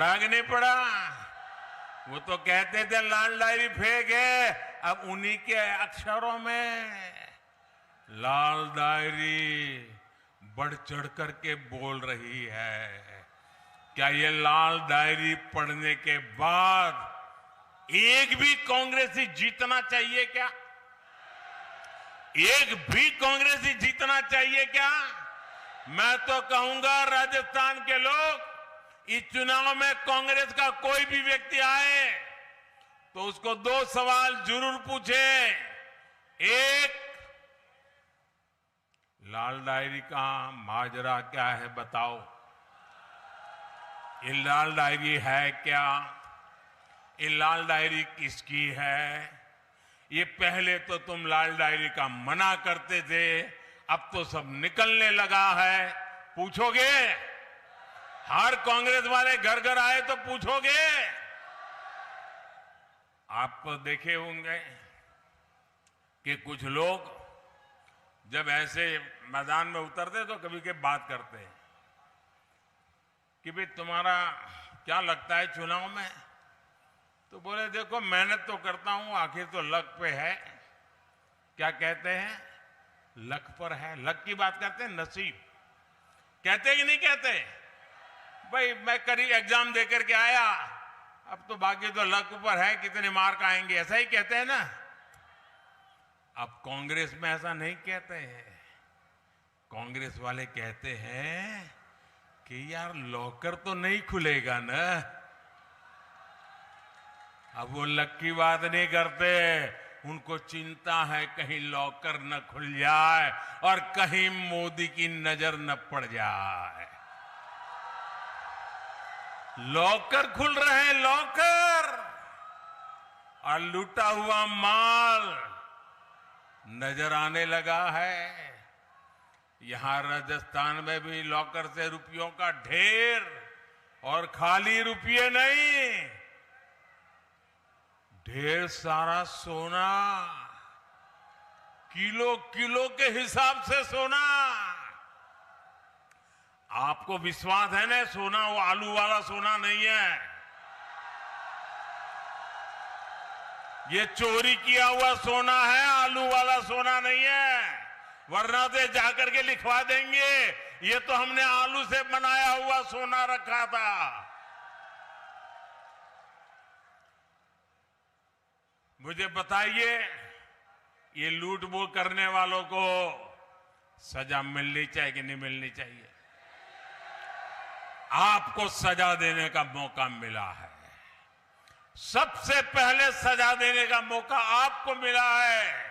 भाग नहीं पड़ा। वो तो कहते थे लाल डायरी फेक है, अब उन्हीं के अक्षरों में लाल डायरी बढ़ चढ़ करके बोल रही है। क्या ये लाल डायरी पढ़ने के बाद एक भी कांग्रेसी जीतना चाहिए क्या? एक भी कांग्रेसी जीतना चाहिए क्या? मैं तो कहूंगा राजस्थान के लोग, इस चुनाव में कांग्रेस का कोई भी व्यक्ति आए तो उसको दो सवाल जरूर पूछे। एक, लाल डायरी का माजरा क्या है बताओ। ये लाल डायरी है क्या? ये लाल डायरी किसकी है? ये पहले तो तुम लाल डायरी का मना करते थे, अब तो सब निकलने लगा है। पूछोगे? हर कांग्रेस वाले घर घर आए तो पूछोगे? आप तो देखे होंगे कि कुछ लोग जब ऐसे मैदान में उतरते तो कभी के बात करते हैं कि भाई तुम्हारा क्या लगता है चुनाव में? तो बोले देखो मेहनत तो करता हूं, आखिर तो लक पे है। क्या कहते हैं? लक पर है। लक की बात करते हैं, नसीब कहते कि नहीं कहते? भाई मैं करीब एग्जाम देकर के आया, अब तो बाकी तो लक पर है, कितने मार्क आएंगे, ऐसा ही कहते हैं ना। अब कांग्रेस में ऐसा नहीं कहते हैं। कांग्रेस वाले कहते हैं कि यार लॉकर तो नहीं खुलेगा ना। अब वो लक की बात नहीं करते, उनको चिंता है कहीं लॉकर न खुल जाए और कहीं मोदी की नजर न पड़ जाए। लॉकर खुल रहे हैं, लॉकर, और लूटा हुआ माल नजर आने लगा है। यहां राजस्थान में भी लॉकर से रुपयों का ढेर, और खाली रुपये नहीं, ढेर सारा सोना, किलो किलो के हिसाब से सोना। आपको विश्वास है ना? सोना वो आलू वाला सोना नहीं है, ये चोरी किया हुआ सोना है, आलू वाला सोना नहीं है। वरना से जाकर के लिखवा देंगे ये तो हमने आलू से बनाया हुआ सोना रखा था। मुझे बताइए, ये लूट वो करने वालों को सजा मिलनी चाहिए कि नहीं मिलनी चाहिए? आपको सजा देने का मौका मिला है, सबसे पहले सजा देने का मौका आपको मिला है।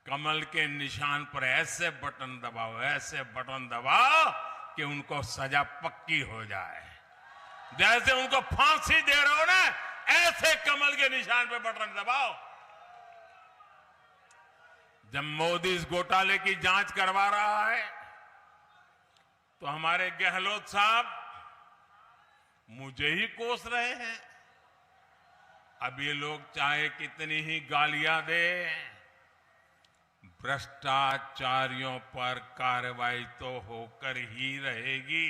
कमल के निशान पर ऐसे बटन दबाओ, ऐसे बटन दबाओ कि उनको सजा पक्की हो जाए। जैसे उनको फांसी दे रहे हो ना, ऐसे कमल के निशान पर बटन दबाओ। जब मोदी इस घोटाले की जांच करवा रहा है तो हमारे गहलोत साहब मुझे ही कोस रहे हैं। अब ये लोग चाहे कितनी ही गालियां दे, भ्रष्टाचारियों पर कार्रवाई तो होकर ही रहेगी।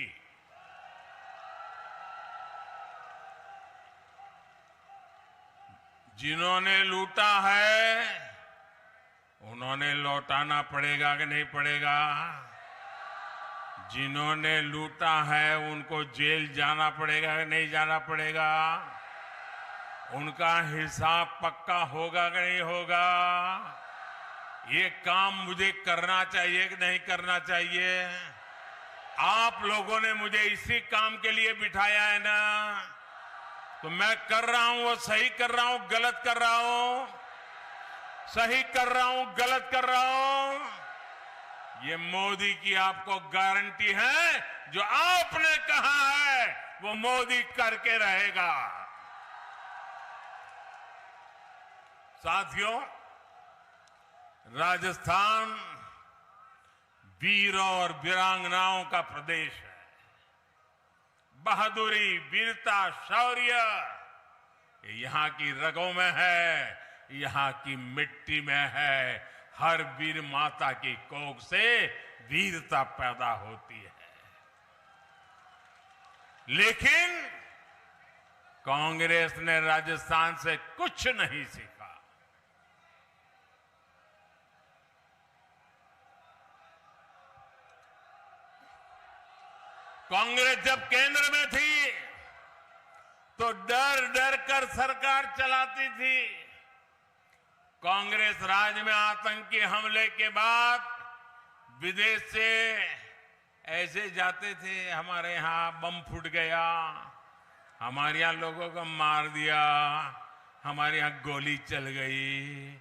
जिन्होंने लूटा है उन्होंने लौटाना पड़ेगा कि नहीं पड़ेगा? जिन्होंने लूटा है उनको जेल जाना पड़ेगा कि नहीं जाना पड़ेगा? उनका हिसाब पक्का होगा कि नहीं होगा? ये काम मुझे करना चाहिए कि नहीं करना चाहिए? आप लोगों ने मुझे इसी काम के लिए बिठाया है ना, तो मैं कर रहा हूं, वो सही कर रहा हूं, गलत कर रहा हूं, सही कर रहा हूं, गलत कर रहा हूं? ये मोदी की आपको गारंटी है, जो आपने कहा है वो मोदी करके रहेगा। साथियों, राजस्थान वीरों और वीरांगनाओं का प्रदेश है। बहादुरी, वीरता, शौर्य यहां की रगों में है, यहां की मिट्टी में है। हर वीर माता की कोख से वीरता पैदा होती है। लेकिन कांग्रेस ने राजस्थान से कुछ नहीं सीखा। कांग्रेस जब केंद्र में थी तो डर डर कर सरकार चलाती थी। कांग्रेस राज में आतंकी हमले के बाद विदेश से ऐसे जाते थे, हमारे यहां बम फूट गया, हमारे यहां लोगों को मार दिया, हमारे यहां गोली चल गई,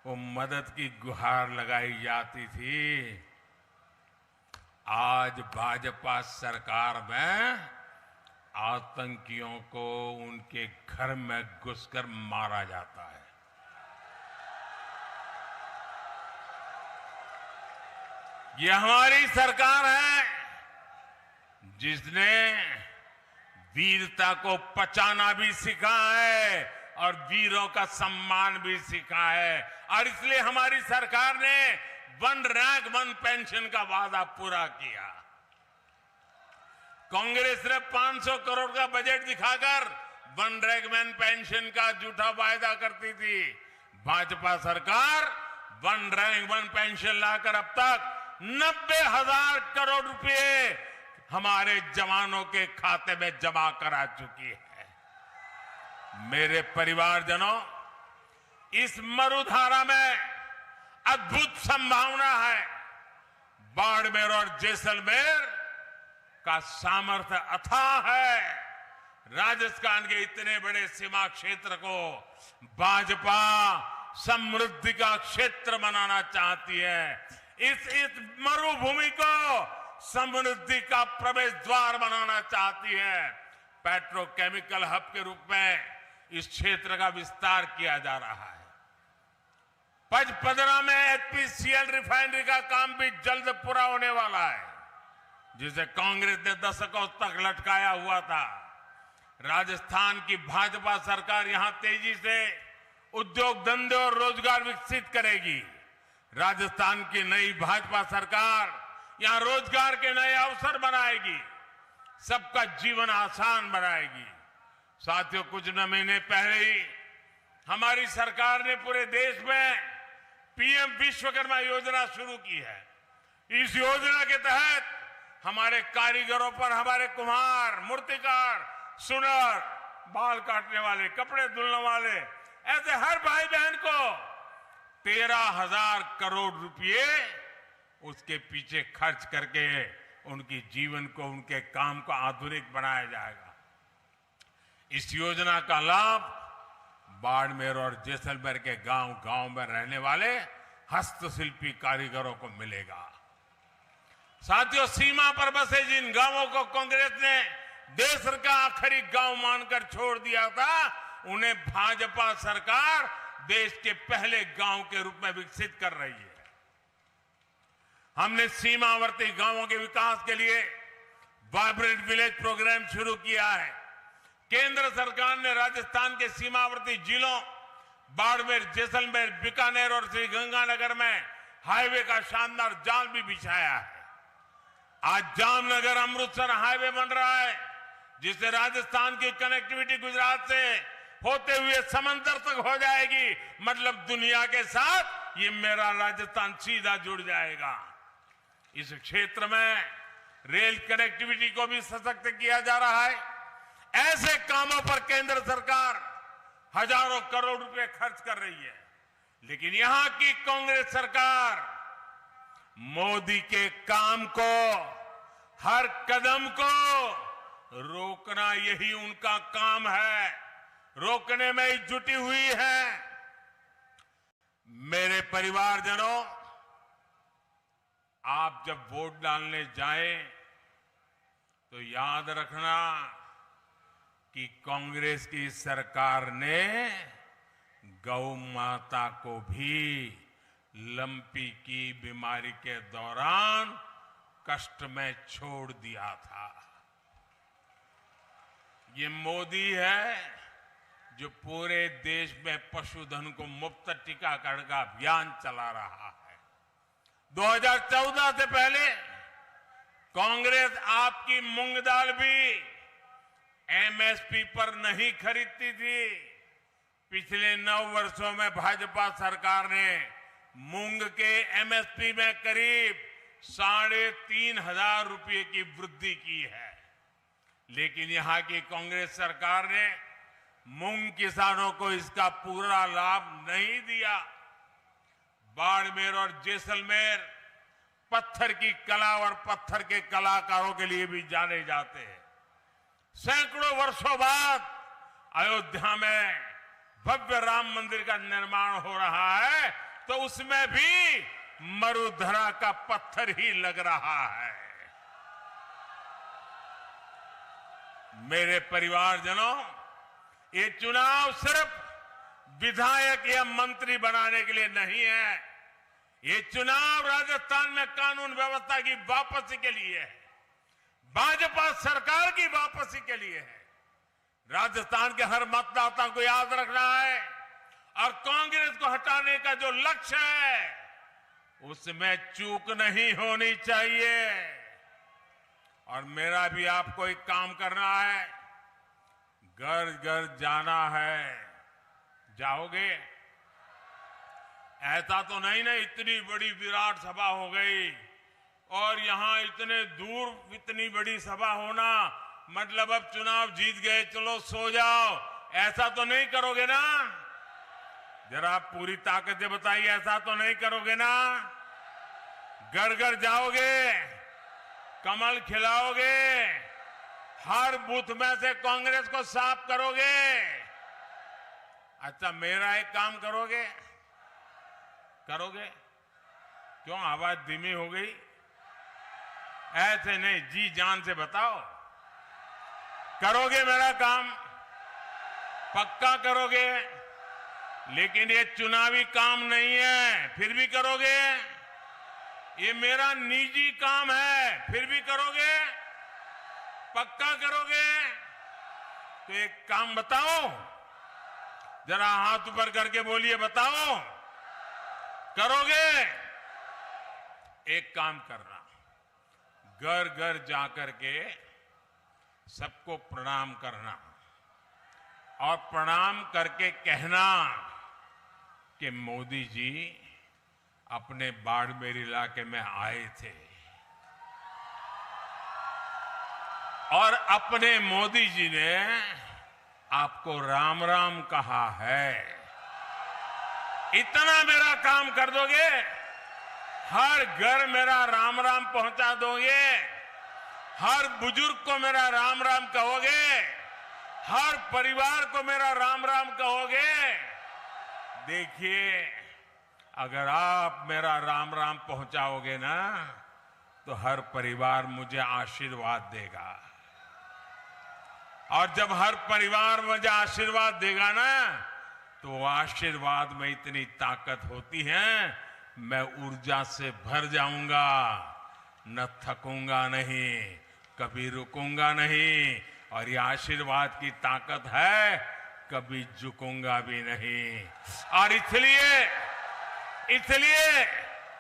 वो मदद की गुहार लगाई जाती थी। आज भाजपा सरकार में आतंकियों को उनके घर में घुसकर मारा जाता है। ये हमारी सरकार है जिसने वीरता को पचाना भी सीखा है और वीरों का सम्मान भी सीखा है। और इसलिए हमारी सरकार ने वन रैंक वन पेंशन का वादा पूरा किया। कांग्रेस ने 500 करोड़ का बजट दिखाकर वन रैंक वन पेंशन का झूठा वायदा करती थी। भाजपा सरकार वन रैंक वन पेंशन लाकर अब तक 90,000 करोड़ रुपए हमारे जवानों के खाते में जमा करा चुकी है। मेरे परिवारजनों, इस मरुधारा में अद्भुत संभावना है। बाड़मेर और जैसलमेर का सामर्थ्य अथाह है। राजस्थान के इतने बड़े सीमा क्षेत्र को भाजपा समृद्धि का क्षेत्र बनाना चाहती है। इस मरुभूमि को समृद्धि का प्रवेश द्वार बनाना चाहती है। पेट्रोकेमिकल हब के रूप में इस क्षेत्र का विस्तार किया जा रहा है। पचपदरा में एचपीसीएल रिफाइनरी का काम भी जल्द पूरा होने वाला है, जिसे कांग्रेस ने दशकों तक लटकाया हुआ था। राजस्थान की भाजपा सरकार यहां तेजी से उद्योग धंधे और रोजगार विकसित करेगी। राजस्थान की नई भाजपा सरकार यहां रोजगार के नए अवसर बनाएगी, सबका जीवन आसान बनाएगी। साथियों, कुछ महीने पहले ही हमारी सरकार ने पूरे देश में पीएम विश्वकर्मा योजना शुरू की है। इस योजना के तहत हमारे कारीगरों पर, हमारे कुम्हार, मूर्तिकार, सुनार, बाल काटने वाले, कपड़े धुलने वाले, ऐसे हर भाई बहन को 13,000 करोड़ रुपए उसके पीछे खर्च करके उनकी जीवन को, उनके काम को आधुनिक बनाया जाएगा। इस योजना का लाभ बाड़मेर और जैसलमेर के गांव-गांव में रहने वाले हस्तशिल्पी कारीगरों को मिलेगा। साथियों, सीमा पर बसे जिन गांवों को कांग्रेस ने देश का आखिरी गांव मानकर छोड़ दिया था, उन्हें भाजपा सरकार देश के पहले गांव के रूप में विकसित कर रही है। हमने सीमावर्ती गांवों के विकास के लिए वाइब्रेंट विलेज प्रोग्राम शुरू किया है। केंद्र सरकार ने राजस्थान के सीमावर्ती जिलों बाड़मेर, जैसलमेर, बीकानेर और श्रीगंगानगर में हाईवे का शानदार जाल भी बिछाया है। आज जामनगर अमृतसर हाईवे बन रहा है, जिससे राजस्थान की कनेक्टिविटी गुजरात से होते हुए समंदर तक हो जाएगी। मतलब दुनिया के साथ ये मेरा राजस्थान सीधा जुड़ जाएगा। इस क्षेत्र में रेल कनेक्टिविटी को भी सशक्त किया जा रहा है। ऐसे कामों पर केंद्र सरकार हजारों करोड़ रुपए खर्च कर रही है, लेकिन यहां की कांग्रेस सरकार मोदी के काम को, हर कदम को रोकना, यही उनका काम है। रोकने में ही जुटी हुई है। मेरे परिवारजनों, आप जब वोट डालने जाएं तो याद रखना कि कांग्रेस की सरकार ने गौ माता को भी लंपी की बीमारी के दौरान कष्ट में छोड़ दिया था। ये मोदी है जो पूरे देश में पशुधन को मुफ्त टीकाकरण का अभियान चला रहा है। 2014 से पहले कांग्रेस आपकी मूंग दाल भी एमएसपी पर नहीं खरीदती थी। पिछले 9 वर्षों में भाजपा सरकार ने मूंग के एमएसपी में करीब 3,500 रुपये की वृद्धि की है। लेकिन यहां की कांग्रेस सरकार ने मूंग किसानों को इसका पूरा लाभ नहीं दिया। बाड़मेर और जैसलमेर पत्थर की कला और पत्थर के कलाकारों के लिए भी जाने जाते हैं। सैकड़ों वर्षों बाद अयोध्या में भव्य राम मंदिर का निर्माण हो रहा है, तो उसमें भी मरुधरा का पत्थर ही लग रहा है। मेरे परिवारजनों, ये चुनाव सिर्फ विधायक या मंत्री बनाने के लिए नहीं है। ये चुनाव राजस्थान में कानून व्यवस्था की वापसी के लिए है, भाजपा सरकार की वापसी के लिए है। राजस्थान के हर मतदाता को याद रखना है और कांग्रेस को हटाने का जो लक्ष्य है उसमें चूक नहीं होनी चाहिए। और मेरा भी आपको एक काम करना है, घर घर जाना है। जाओगे? ऐसा तो नहीं ना इतनी बड़ी विराट सभा हो गई और यहां इतने दूर इतनी बड़ी सभा होना मतलब अब चुनाव जीत गए, चलो सो जाओ, ऐसा तो नहीं करोगे ना? जरा पूरी ताकत से बताइए, ऐसा तो नहीं करोगे ना? घर घर जाओगे, कमल खिलाओगे, हर बूथ में से कांग्रेस को साफ करोगे। अच्छा, मेरा एक काम करोगे? करोगे? क्यों आवाज धीमी हो गई? ऐसे नहीं, जी जान से बताओ, करोगे मेरा काम? पक्का करोगे? लेकिन ये चुनावी काम नहीं है, फिर भी करोगे? ये मेरा निजी काम है, फिर भी करोगे? पक्का करोगे? तो एक काम बताओ, जरा हाथ ऊपर करके बोलिए, बताओ, करोगे? एक काम करना, घर घर जाकर के सबको प्रणाम करना और प्रणाम करके कहना कि मोदी जी अपने बाड़मेर इलाके में आए थे और अपने मोदी जी ने आपको राम राम कहा है। इतना मेरा काम कर दोगे, हर घर मेरा राम राम पहुंचा दोगे, हर बुजुर्ग को मेरा राम राम कहोगे, हर परिवार को मेरा राम राम कहोगे। देखिए, अगर आप मेरा राम राम पहुंचाओगे ना, तो हर परिवार मुझे आशीर्वाद देगा। और जब हर परिवार मुझे आशीर्वाद देगा ना, तो आशीर्वाद में इतनी ताकत होती है, मैं ऊर्जा से भर जाऊंगा, न थकूंगा नहीं, कभी रुकूंगा नहीं। और ये आशीर्वाद की ताकत है, कभी झुकूंगा भी नहीं। और इसलिए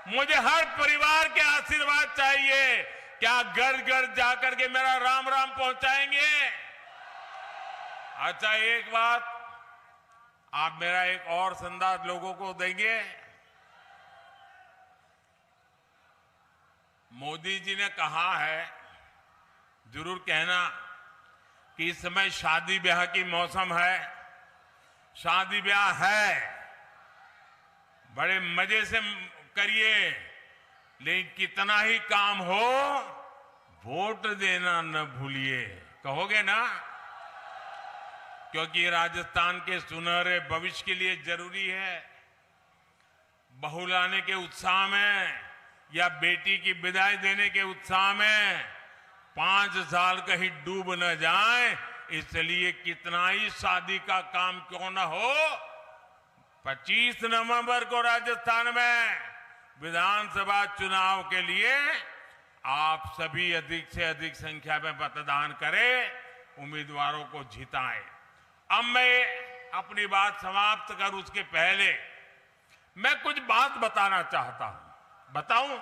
मुझे हर परिवार के आशीर्वाद चाहिए। क्या घर घर जाकर के मेरा राम राम पहुंचाएंगे? अच्छा, एक बात आप मेरा एक और संदेश लोगों को देंगे। मोदी जी ने कहा है, जरूर कहना कि इस समय शादी ब्याह की मौसम है, शादी ब्याह है, बड़े मजे से करिए, लेकिन कितना ही काम हो वोट देना न भूलिए। कहोगे ना? क्योंकि राजस्थान के सुनहरे भविष्य के लिए जरूरी है। बहू लाने के उत्साह में या बेटी की विदाई देने के उत्साह में 5 साल कहीं डूब न जाए, इसलिए कितना ही शादी का काम क्यों न हो, 25 नवंबर को राजस्थान में विधानसभा चुनाव के लिए आप सभी अधिक से अधिक संख्या में मतदान करें, उम्मीदवारों को जिताएं। अब मैं अपनी बात समाप्त करूं उसके पहले मैं कुछ बात बताना चाहता हूं। बताऊं?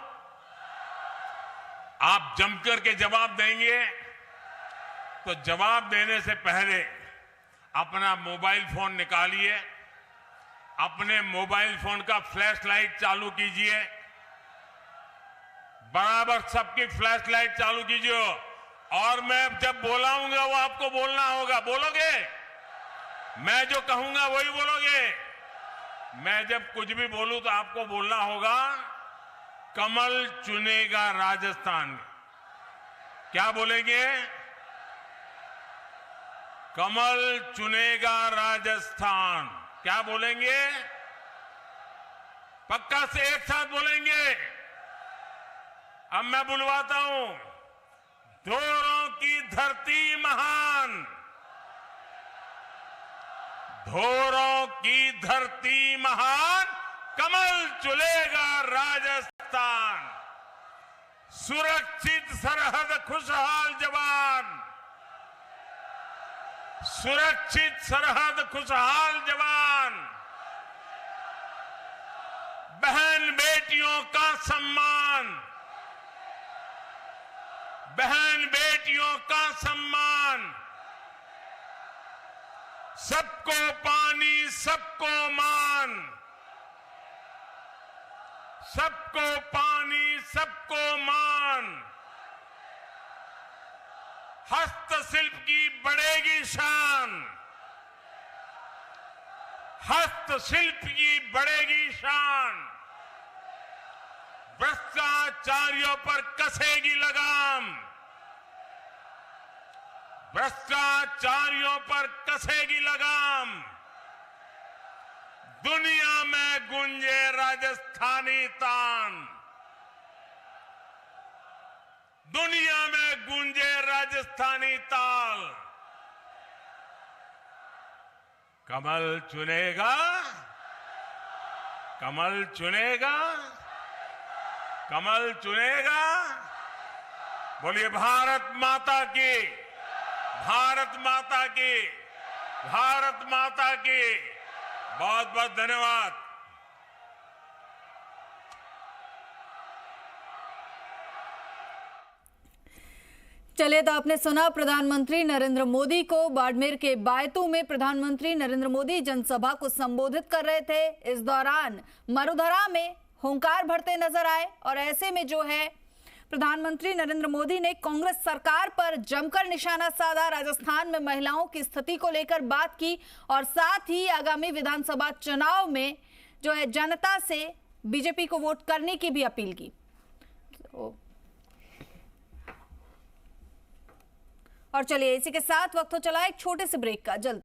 आप जमकर के जवाब देंगे, तो जवाब देने से पहले अपना मोबाइल फोन निकालिए, अपने मोबाइल फोन का फ्लैश लाइट चालू कीजिए, बराबर सबकी फ्लैश लाइट चालू कीजिए। और मैं जब बोलाऊंगा वो आपको बोलना होगा। बोलोगे? मैं जो कहूंगा वही बोलोगे। मैं जब कुछ भी बोलूं तो आपको बोलना होगा, कमल चुनेगा राजस्थान। क्या बोलेंगे? कमल चुनेगा राजस्थान। क्या बोलेंगे? पक्का से एक साथ बोलेंगे। अब मैं बुलवाता हूं, धोरों की धरती महान, धोरों की धरती महान, कमल चुनेगा राजस्थान। सुरक्षित सरहद खुशहाल जवान, सुरक्षित सरहद खुशहाल जवान, बहन बेटियों का सम्मान, बहन बेटियों का सम्मान, सबको पानी सबको मान, सबको पानी सबको मान, हस्तशिल्प की बढ़ेगी शान, हस्तशिल्प की बढ़ेगी शान, भ्रष्टाचारियों पर कसेगी लगाम, भ्रष्टाचारियों पर कसेगी लगाम। दुनिया में गूंजे राजस्थानी तान, दुनिया में गूंजे राजस्थानी ताल। कमल चुनेगा, कमल चुनेगा, कमल चुनेगा। बोलिए भारत माता की, भारत माता की, भारत माता की। बहुत बहुत धन्यवाद। चलिए, तो आपने सुना प्रधानमंत्री नरेंद्र मोदी को। बाड़मेर के बायतू में प्रधानमंत्री नरेंद्र मोदी जनसभा को संबोधित कर रहे थे। इस दौरान मरुधरा में हुंकार भरते नजर आए और ऐसे में जो है प्रधानमंत्री नरेंद्र मोदी ने कांग्रेस सरकार पर जमकर निशाना साधा, राजस्थान में महिलाओं की स्थिति को लेकर बात की और साथ ही आगामी विधानसभा चुनाव में जो है जनता से बीजेपी को वोट करने की भी अपील की। और चलिए, इसी के साथ वक्त हो चला एक छोटे से ब्रेक का। जल्द